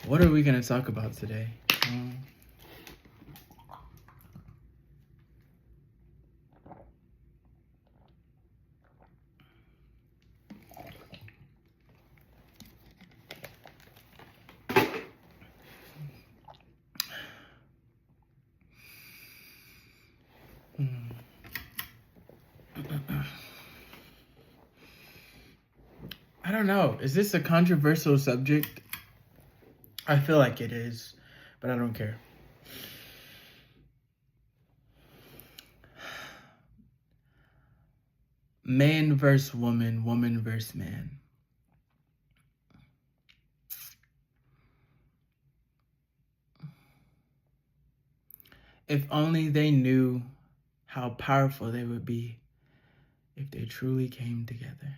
What are we going to talk about today? I don't know. Is this a controversial subject? I feel like it is, but I don't care. Man versus woman, woman versus man. If only they knew how powerful they would be if they truly came together.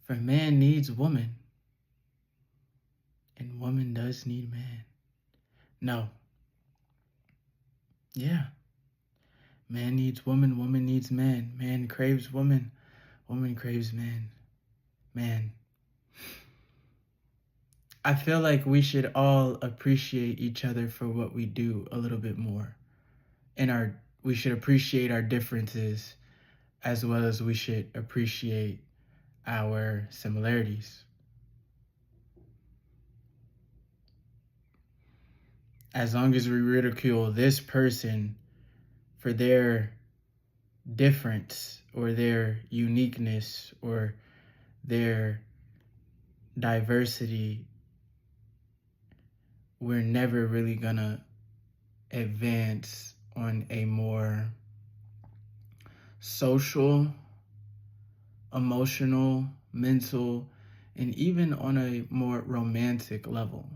For man needs woman, and woman does need man. No. Yeah. Man needs woman, woman needs man. Man craves woman, woman craves man. Man. I feel like we should all appreciate each other for what we do a little bit more. And we should appreciate our differences as well as we should appreciate our similarities. As long as we ridicule this person for their difference or their uniqueness or their diversity, we're never really gonna advance on a more social, emotional, mental, and even on a more romantic level.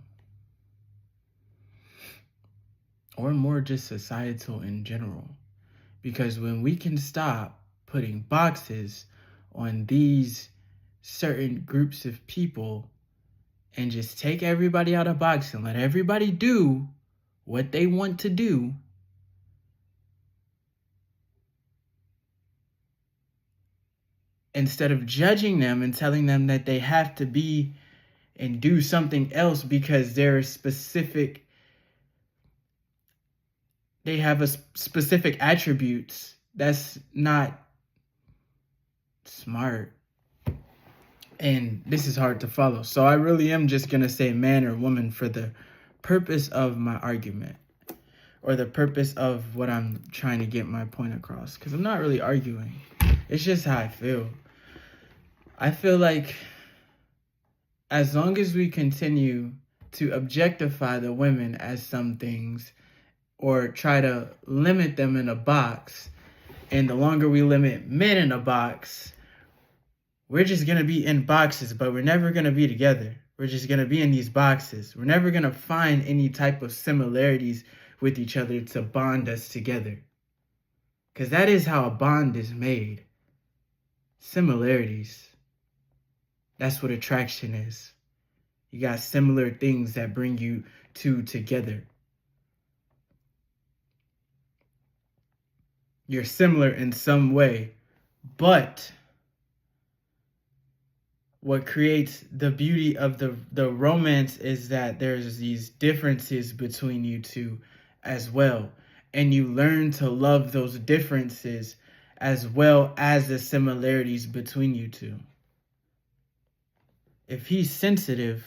Or more just societal in general. Because when we can stop putting boxes on these certain groups of people and just take everybody out of box and let everybody do what they want to do, instead of judging them and telling them that they have to be and do something else because they have a specific attributes, that's not smart. And this is hard to follow. So I really am just going to say man or woman for the purpose of my argument or the purpose of what I'm trying to get my point across. Because I'm not really arguing. It's just how I feel. I feel like as long as we continue to objectify the women as some things or try to limit them in a box, and the longer we limit men in a box, we're just going to be in boxes, but we're never going to be together. We're just going to be in these boxes. We're never going to find any type of similarities with each other to bond us together. Because that is how a bond is made. Similarities. That's what attraction is. You got similar things that bring you two together. You're similar in some way, but what creates the beauty of the romance is that there's these differences between you two as well. And you learn to love those differences as well as the similarities between you two. If he's sensitive,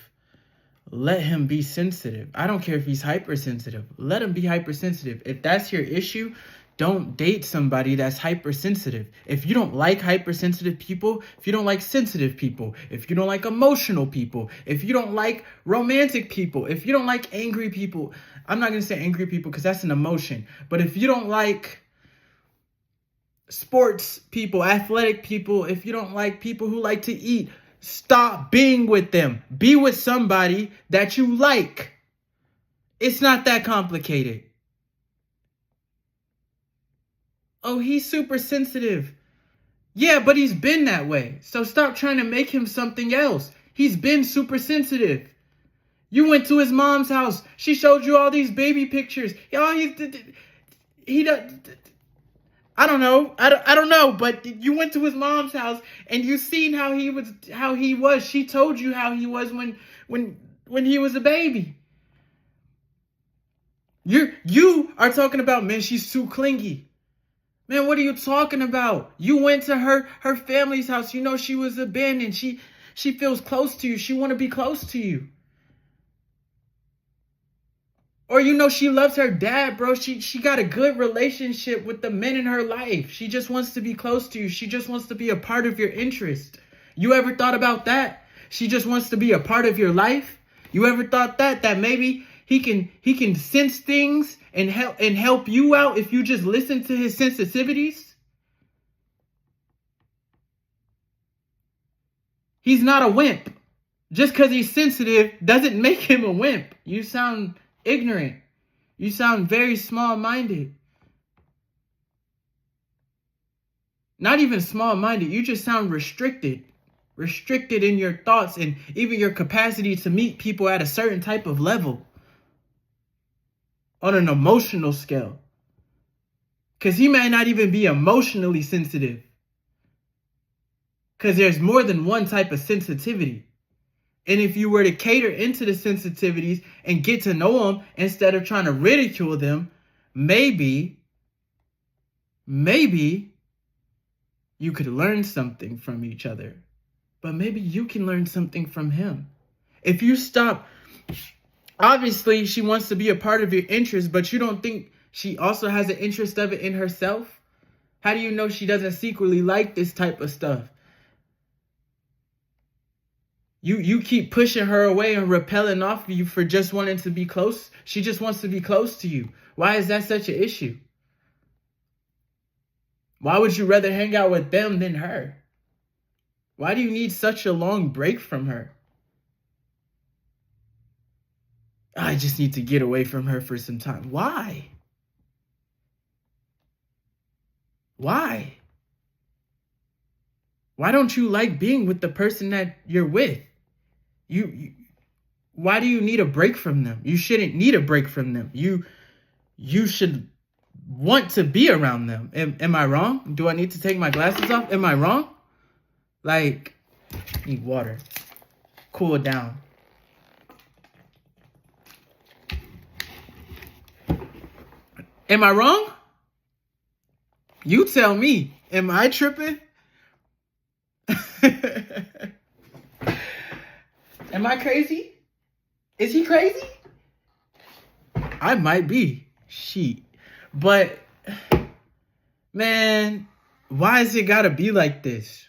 let him be sensitive. I don't care if he's hypersensitive. Let him be hypersensitive. If that's your issue, don't date somebody that's hypersensitive. If you don't like hypersensitive people, if you don't like sensitive people, if you don't like emotional people, if you don't like romantic people, if you don't like angry people, I'm not going to say angry people because that's an emotion, but if you don't like sports people, athletic people, if you don't like people who like to eat, stop being with them. Be with somebody that you like. It's not that complicated. Oh, he's super sensitive. Yeah, but he's been that way. So stop trying to make him something else. He's been super sensitive. You went to his mom's house. She showed you all these baby pictures. Oh, he does. I don't know. I don't know. But you went to his mom's house and you seen how he was. She told you how he was when he was a baby. You are talking about, man, she's too clingy. Man, what are you talking about? You went to her family's house. You know she was abandoned. She feels close to you. She want to be close to you. Or you know she loves her dad, bro. She got a good relationship with the men in her life. She just wants to be close to you. She just wants to be a part of your interest. You ever thought about that? She just wants to be a part of your life. You ever thought that maybe he can sense things and help you out if you just listen to his sensitivities? He's not a wimp. Just because he's sensitive doesn't make him a wimp. You sound ignorant. You sound very small-minded. Not even small-minded. You just sound restricted. Restricted in your thoughts and even your capacity to meet people at a certain type of level. On an emotional scale. Because he may not even be emotionally sensitive. Because there's more than one type of sensitivity. And if you were to cater into the sensitivities and get to know them instead of trying to ridicule them, maybe you could learn something from each other. But maybe you can learn something from him. If you stop, obviously she wants to be a part of your interest, but you don't think she also has an interest of it in herself? How do you know she doesn't secretly like this type of stuff? You keep pushing her away and repelling off of you for just wanting to be close. She just wants to be close to you. Why is that such an issue? Why would you rather hang out with them than her? Why do you need such a long break from her? I just need to get away from her for some time. Why? Why? Why don't you like being with the person that you're with? Why do you need a break from them? You shouldn't need a break from them. You should want to be around them. Am I wrong? Do I need to take my glasses off? Am I wrong? Like, need water. Cool it down. Am I wrong? You tell me. Am I tripping? Am I crazy? Is he crazy? I might be. Sheet. But, man, why is it gotta be like this?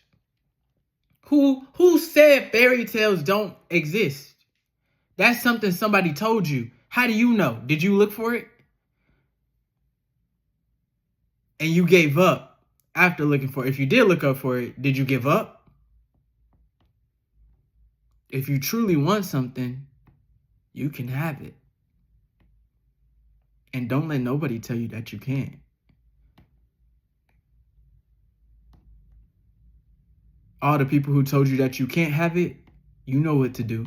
Who said fairy tales don't exist? That's something somebody told you. How do you know? Did you look for it? And you gave up after looking for it. If you did look up for it, did you give up? If you truly want something, you can have it. And don't let nobody tell you that you can't. All the people who told you that you can't have it, you know what to do.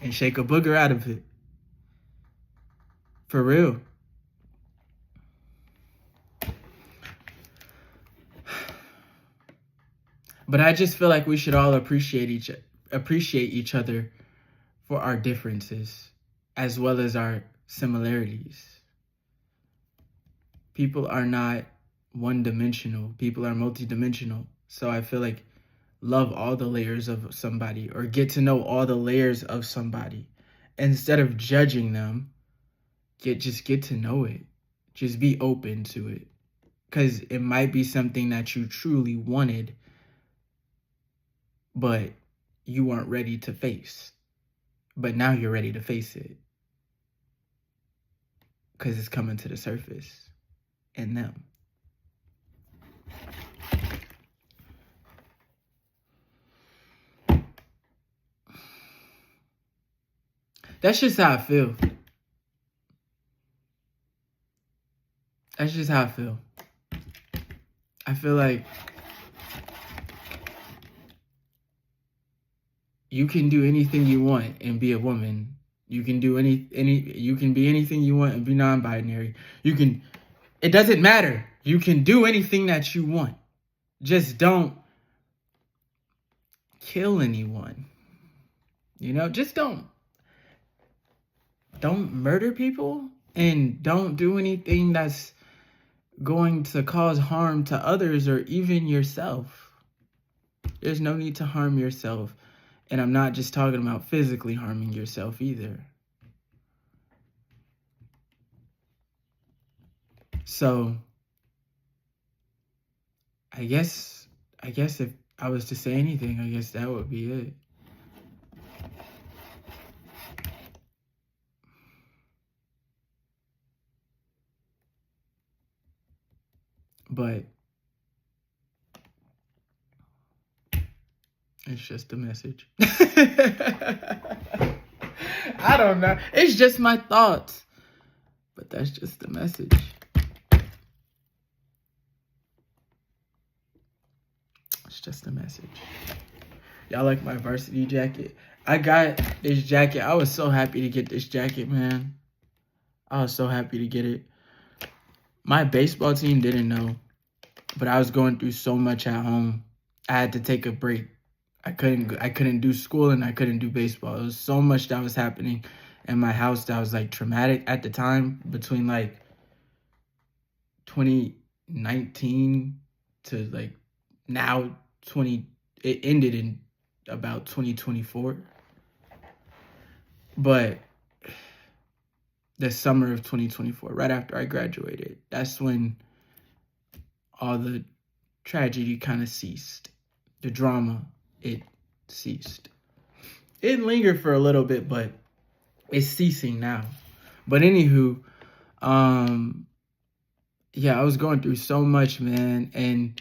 And shake a booger out of it. For real. But I just feel like we should all appreciate each other for our differences as well as our similarities. People are not one-dimensional. People are multi-dimensional. So I feel like love all the layers of somebody or get to know all the layers of somebody. Instead of judging them, just get to know it. Just be open to it. Because it might be something that you truly wanted, but you weren't ready to face. But now you're ready to face it. Because it's coming to the surface in them. That's just how I feel. That's just how I feel. I feel like you can do anything you want and be a woman. You can do you can be anything you want and be non-binary. You can It doesn't matter. You can do anything that you want. Just don't kill anyone. You know, just don't murder people, and don't do anything that's going to cause harm to others or even yourself. There's no need to harm yourself. And I'm not just talking about physically harming yourself either. So I guess if I was to say anything, I guess that would be it. But it's just a message. I don't know. It's just my thoughts. But that's just the message. It's just a message. Y'all like my varsity jacket? I got this jacket. I was so happy to get this jacket, man. I was so happy to get it. My baseball team didn't know, but I was going through so much at home. I had to take a break. I couldn't do school and I couldn't do baseball. There was so much that was happening in my house that was like traumatic at the time, between like 2019 to like now it ended in about 2024. But the summer of 2024, right after I graduated, that's when all the tragedy kind of ceased. The drama, it ceased. It lingered for a little bit, but it's ceasing now. But anywho, yeah, I was going through so much, man, and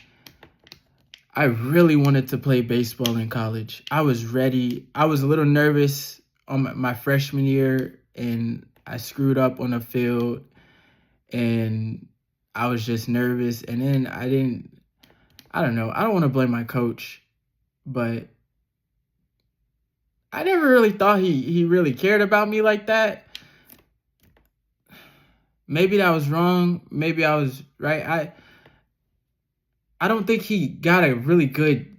I really wanted to play baseball in college. I was ready. I was a little nervous on my freshman year, and I screwed up on the field, and I was just nervous. And then I don't know. I don't want to blame my coach, but I never really thought he really cared about me like that. Maybe that was wrong. Maybe I was right. I don't think he got a really good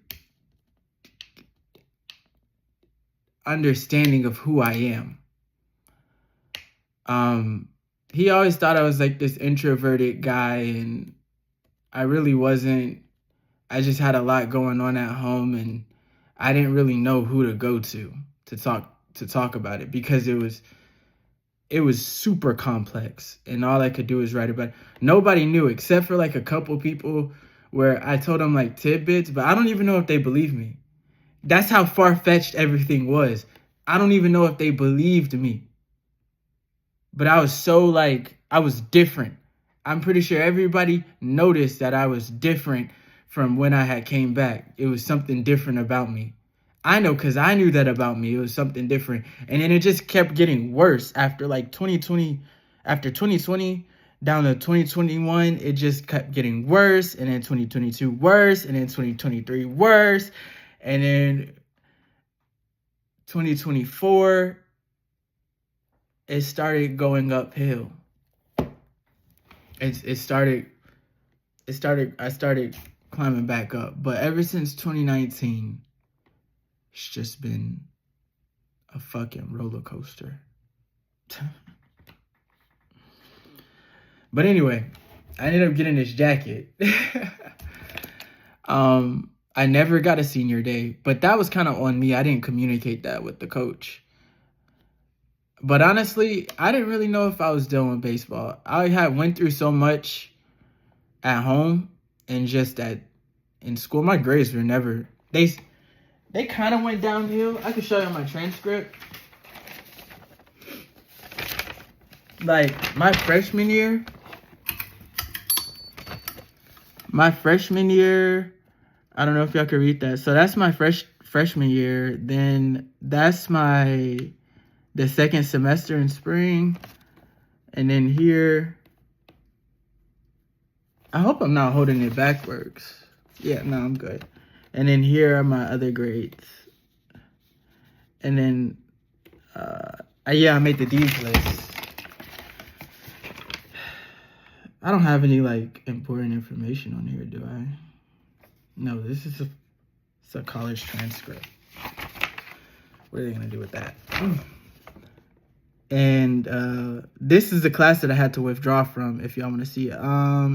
understanding of who I am. He always thought I was like this introverted guy, and I really wasn't. I just had a lot going on at home, and I didn't really know who to go to talk about it, because it was super complex, and all I could do was write about it. Nobody knew except for like a couple people, where I told them like tidbits, but I don't even know if they believe me. That's how far-fetched everything was. I don't even know if they believed me. But I was so like, I was different. I'm pretty sure everybody noticed that I was different from when I had came back. It was something different about me. I know, because I knew that about me. It was something different. And then it just kept getting worse after like 2020. After 2020 down to 2021, it just kept getting worse. And then 2022 worse. And then 2023 worse. And then 2024, it started going uphill. I started climbing back up. But ever since 2019, it's just been a fucking roller coaster. But anyway, I ended up getting this jacket. I never got a senior day, but that was kind of on me. I didn't communicate that with the coach. But honestly, I didn't really know if I was done with baseball. I had went through so much at home and just in school. My grades were never, they kind of went downhill. I can show you my transcript. Like my freshman year, I don't know if y'all can read that. So that's my freshman year. Then that's the second semester in spring. And then here, I hope I'm not holding it backwards. Yeah, no, I'm good. And then here are my other grades. And then, yeah, I made the D's list. I don't have any like important information on here, do I? No, this is it's a college transcript. What are they gonna do with that? And this is the class that I had to withdraw from. If y'all want to see it,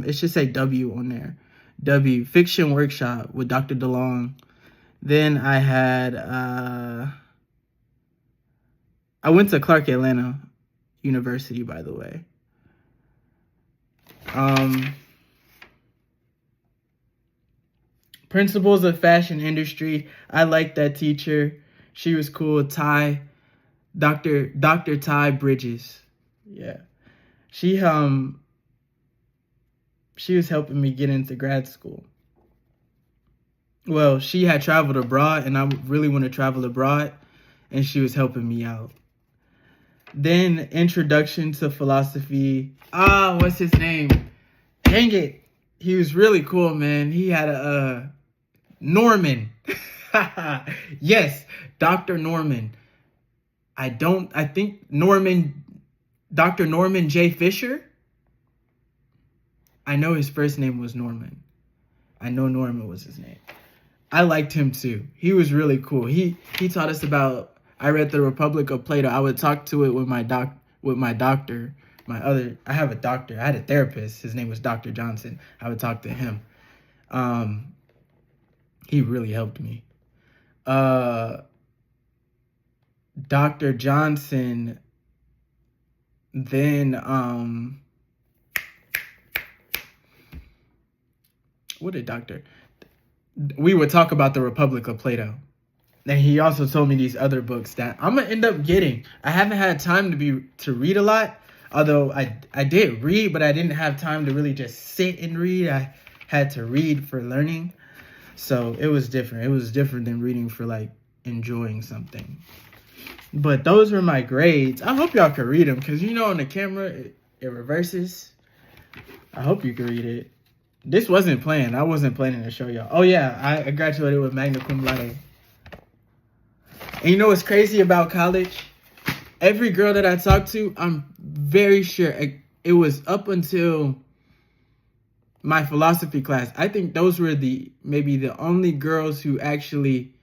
it should say W on there. W, fiction workshop with Dr. DeLong. Then I had I went to Clark Atlanta University, by the way. Principles of Fashion Industry. I liked that teacher. She was cool. Dr. Ty Bridges. Yeah. She was helping me get into grad school. Well, she had traveled abroad and I really want to travel abroad, and she was helping me out. Then Introduction to Philosophy. What's his name? Dang it. He was really cool, man. He had a Norman. Yes, Dr. Norman. I think Dr. Norman J. Fisher. I know his first name was Norman. I know Norman was his name. I liked him too. He was really cool. He taught us about, I read The Republic of Plato. I would talk to it with my doctor. I have a doctor. I had a therapist. His name was Dr. Johnson. I would talk to him. He really helped me. Dr. Johnson, then we would talk about The Republic of Plato. And he also told me these other books that I'm gonna end up getting. I haven't had time to read a lot, although I did read, but I didn't have time to really just sit and read. I had to read for learning. So it was different. It was different than reading for like enjoying something. But those were my grades. I hope y'all could read them, because you know on the camera it reverses. I hope you can read it. This wasn't planned. I wasn't planning to show y'all. Oh yeah, I graduated with magna cum laude. And you know what's crazy about college? Every girl that I talked to, I'm very sure it was up until my philosophy class. I think those were maybe the only girls who actually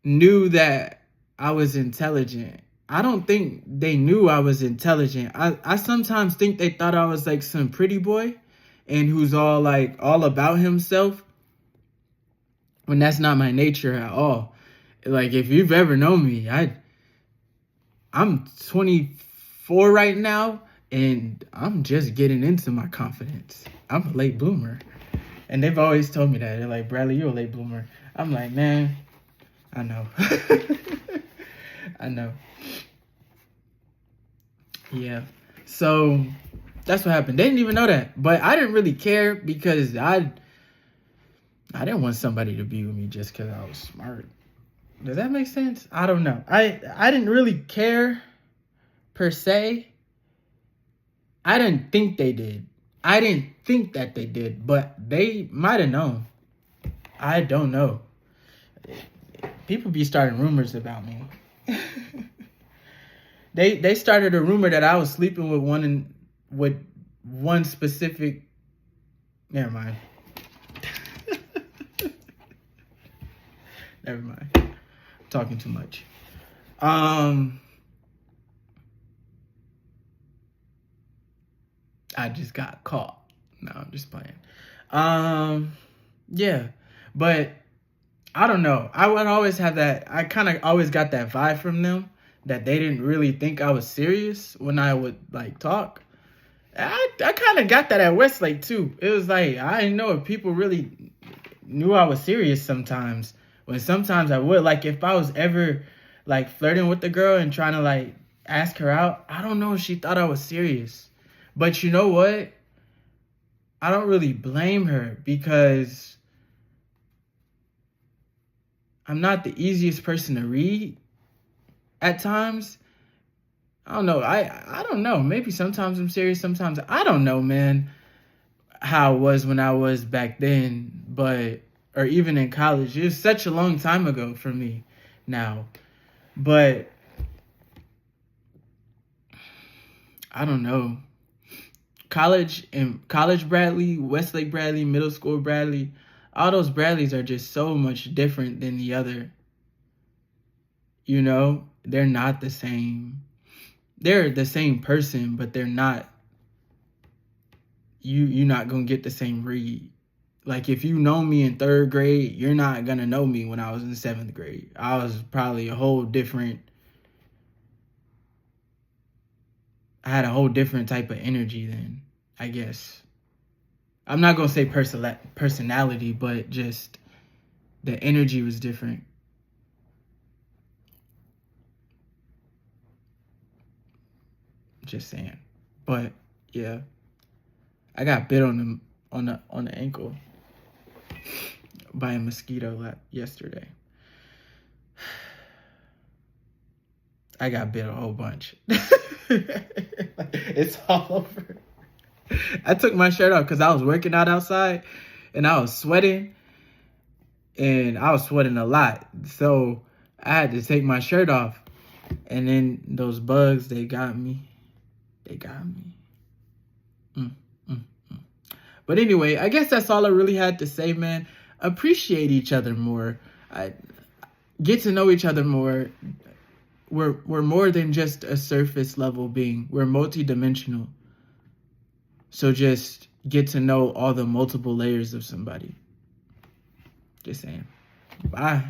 knew that I was intelligent. I don't think they knew I was intelligent. I sometimes think they thought I was like some pretty boy and who's all about himself, when that's not my nature at all. Like, if you've ever known me, I'm 24 right now, and I'm just getting into my confidence. I'm a late bloomer. And they've always told me that. They're like, Bradley, you're a late bloomer. I'm like, man, I know. I know. Yeah. So that's what happened. They didn't even know that. But I didn't really care, because I didn't want somebody to be with me just because I was smart. Does that make sense? I don't know. I didn't really care per se. I didn't think they did. I didn't think that they did, but they might have known. I don't know. People be starting rumors about me. They started a rumor that I was sleeping with one specific. Never mind. Never mind. I'm talking too much. I just got caught. No, I'm just playing. Yeah, but I don't know. I would always have that. I kind of always got that vibe from them that they didn't really think I was serious when I would like talk. I kind of got that at Westlake too. It was like, I didn't know if people really knew I was serious sometimes. When sometimes I would, like, if I was ever like flirting with the girl and trying to like ask her out, I don't know if she thought I was serious. But you know what? I don't really blame her, because I'm not the easiest person to read at times. I don't know. I don't know. Maybe sometimes I'm serious. Sometimes I don't know, man, how it was when I was back then, or even in college. It was such a long time ago for me now. But I don't know. College Bradley, Westlake Bradley, middle school Bradley, all those Bradleys are just so much different than the other. You know, they're not the same. They're the same person, but they're not. You're not gonna get the same read. Like, if you know me in 3rd grade, you're not gonna know me when I was in 7th grade. I was probably I had a whole different type of energy then, I guess. I'm not gonna say personality, but just the energy was different. Just saying. But yeah, I got bit on the ankle by a mosquito yesterday. I got bit a whole bunch. It's all over. I took my shirt off because I was working out outside and I was sweating, and I was sweating a lot. So I had to take my shirt off, and then those bugs, they got me. Mm, mm, mm. But anyway, I guess that's all I really had to say, man. Appreciate each other more. Get to know each other more. We're more than just a surface level being. We're multidimensional. So just get to know all the multiple layers of somebody. Just saying. Bye.